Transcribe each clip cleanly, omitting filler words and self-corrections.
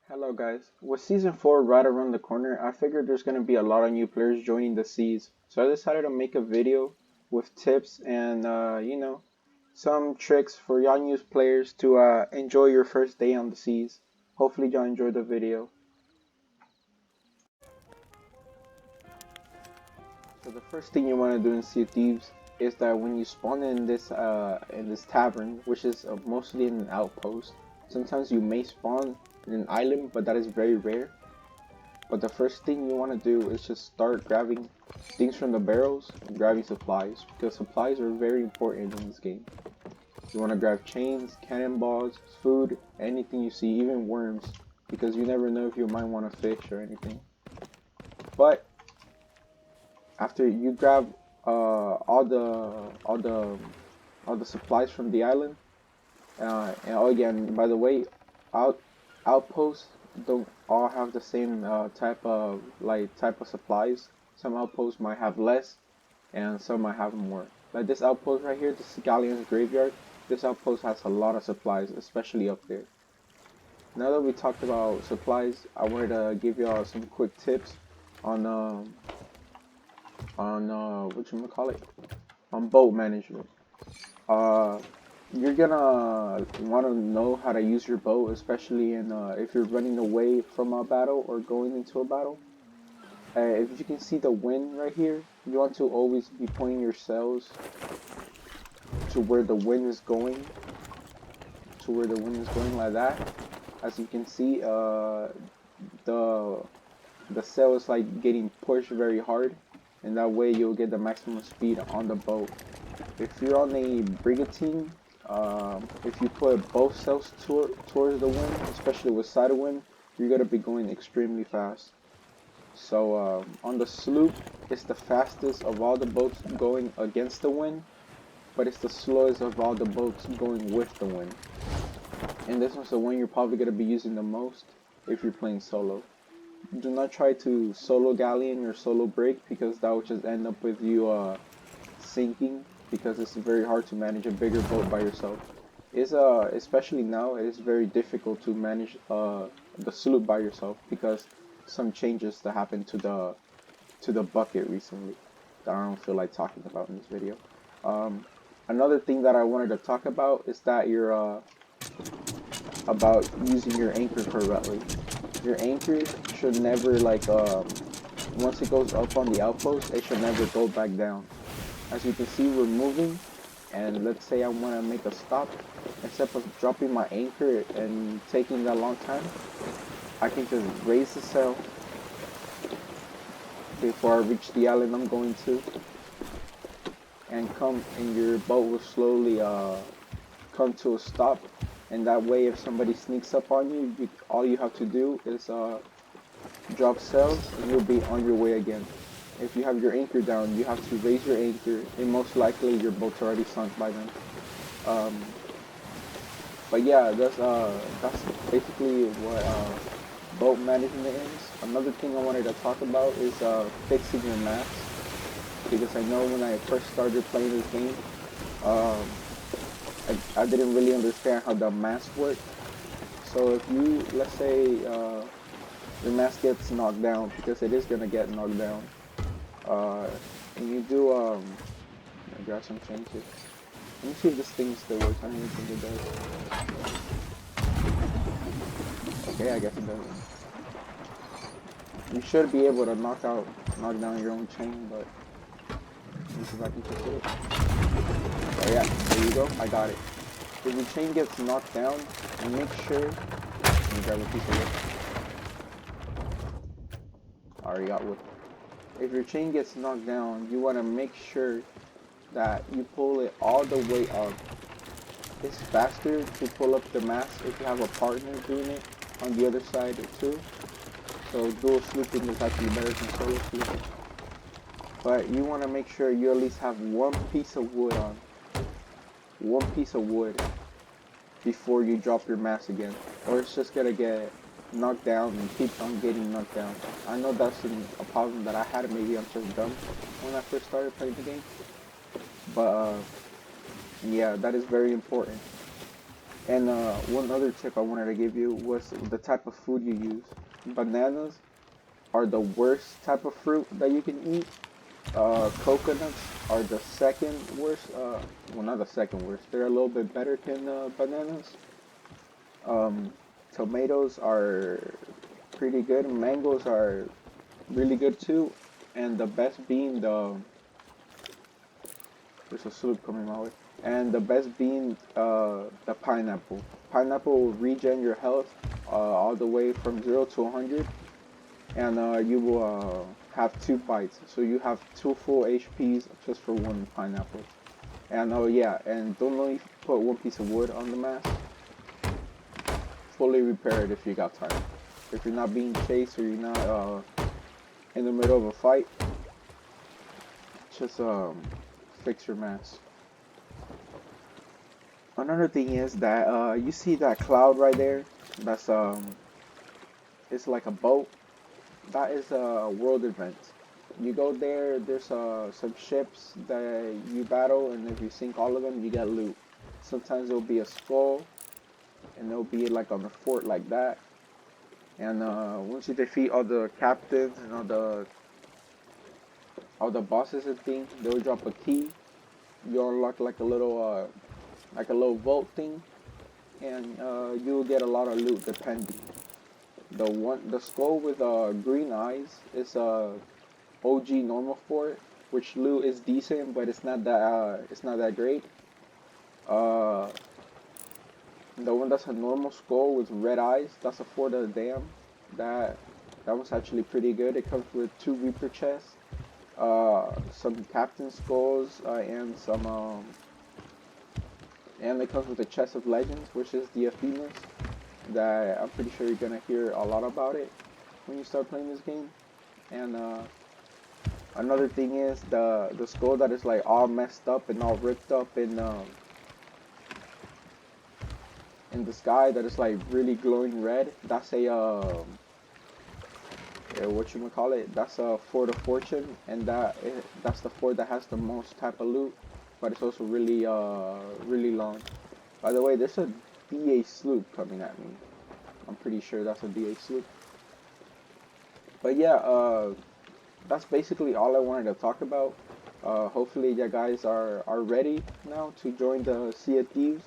Hello guys. With season 4 right around the corner, I figured there's going to be a lot of new players joining the seas. So I decided to make a video with tips and some tricks for y'all new players to enjoy your first day on the seas. Hopefully y'all enjoyed the video. So the first thing you want to do in Sea of Thieves is that when you spawn in this tavern, which is mostly in an outpost, sometimes you may spawn in an island, but that is very rare. But the first thing you want to do is just start grabbing things from the barrels and grabbing supplies, because supplies are very important in this game. You want to grab chains, cannonballs, food, anything you see, even worms, because you never know if you might want to fish or anything. But after you grab all the supplies from the island, and oh, again, by the way, out outposts don't all have the same type of supplies. Some outposts might have less, and some might have more. Like this outpost right here, this Galleon's Graveyard. This outpost has a lot of supplies, especially up there. Now that we talked about supplies, I wanted to give y'all some quick tips on what you call it, on boat management. Uh, you're gonna want to know how to use your boat, especially in if you're running away from a battle or going into a battle. If you can see the wind right here, you want to always be pointing your sails to where the wind is going, like that. As you can see, the the sail is like getting pushed very hard, and that way you'll get the maximum speed on the boat. If you're on a brigantine, if you put both sails towards the wind, especially with side of wind, you're gonna be going extremely fast. So on the sloop, it's the fastest of all the boats going against the wind, but it's the slowest of all the boats going with the wind. And this one's the one you're probably gonna be using the most if you're playing solo. Do not try to solo galleon or solo break, because that will just end up with you sinking, because it's very hard to manage a bigger boat by yourself. It's especially now, it is very difficult to manage the sloop by yourself, because some changes that happened to the bucket recently that I don't feel like talking about in this video. Another thing that I wanted to talk about is that you're about using your anchor correctly. Your anchor should never once it goes up on the outpost, it should never go back down. As you can see, we're moving, and let's say I want to make a stop. Instead of dropping my anchor and taking that long time, I can just raise the sail before I reach the island I'm going to, and your boat will slowly come to a stop. And that way, if somebody sneaks up on you, all you have to do is drop sails, and you'll be on your way again. If you have your anchor down, you have to raise your anchor, and most likely your boat's already sunk by then. But yeah, that's basically what boat management is. Another thing I wanted to talk about is fixing your mast, because I know when I first started playing this game, I didn't really understand how the mast worked. So if you, let's say, your mast gets knocked down, because it is gonna get knocked down, and you do grab some chains here. Let me see if this thing still works. I don't even think it does. Okay, I guess it doesn't. You should be able to knock down your own chain, but let me see if I can fix it. Oh yeah, there you go. I got it. If your chain gets knocked down, make sure. Let me grab a piece of wood. I already got wood. If your chain gets knocked down, you want to make sure that you pull it all the way up. It's faster to pull up the mast if you have a partner doing it on the other side too. So dual slooping is actually better than solo slooping. But you want to make sure you at least have one piece of wood on. One piece of wood before you drop your mast again, or it's just gonna get knocked down and keep on getting knocked down. I know that's a problem that I had. Maybe I'm just dumb when I first started playing the game, but yeah, that is very important. And one other tip I wanted to give you was the type of food you use. Bananas are the worst type of fruit that you can eat. Coconuts are the second worst. Well, not the second worst. They're a little bit better than bananas. Um, Tomatoes are pretty good. Mangoes are really good too. And the best being there's a sloop coming my way. And the best being the pineapple. Pineapple will regen your health all the way from 0 to 100, and you will have 2 bites. So you have 2 full HPs just for one pineapple. And oh yeah, and don't only put one piece of wood on the mask. Fully repair it if you got time. If you're not being chased or you're not in the middle of a fight, just fix your mask. Another thing is that you see that cloud right there? That's it's like a boat. That is a world event. You go there, there's some ships that you battle, and if you sink all of them, you get loot. Sometimes it'll be a skull, and it'll be like on the fort like that. And once you defeat all the captains and all the bosses and things, they'll drop a key. You unlock like a little vault thing, and you'll get a lot of loot depending. The skull with green eyes is OG normal fort, which loot is decent, but it's not that great. Uh, the one that's a normal skull with red eyes, that's a Fort of the Dam. That that was actually pretty good. It comes with 2 Reaper chests, some Captain skulls, and it comes with a chest of legends, which is the Athenas. That I'm pretty sure you're gonna hear a lot about it when you start playing this game. And another thing is the skull that is like all messed up and all ripped up in the sky, that is like really glowing red. That's what you call it? That's a Fort of Fortune, and that's the fort that has the most type of loot, but it's also really long. By the way, there's a DA sloop coming at me. I'm pretty sure that's a DA sloop. But yeah, that's basically all I wanted to talk about. Hopefully you guys are ready now to join the Sea of Thieves,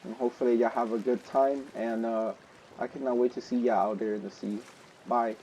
and hopefully y'all have a good time, and I cannot wait to see y'all out there in the sea. Bye.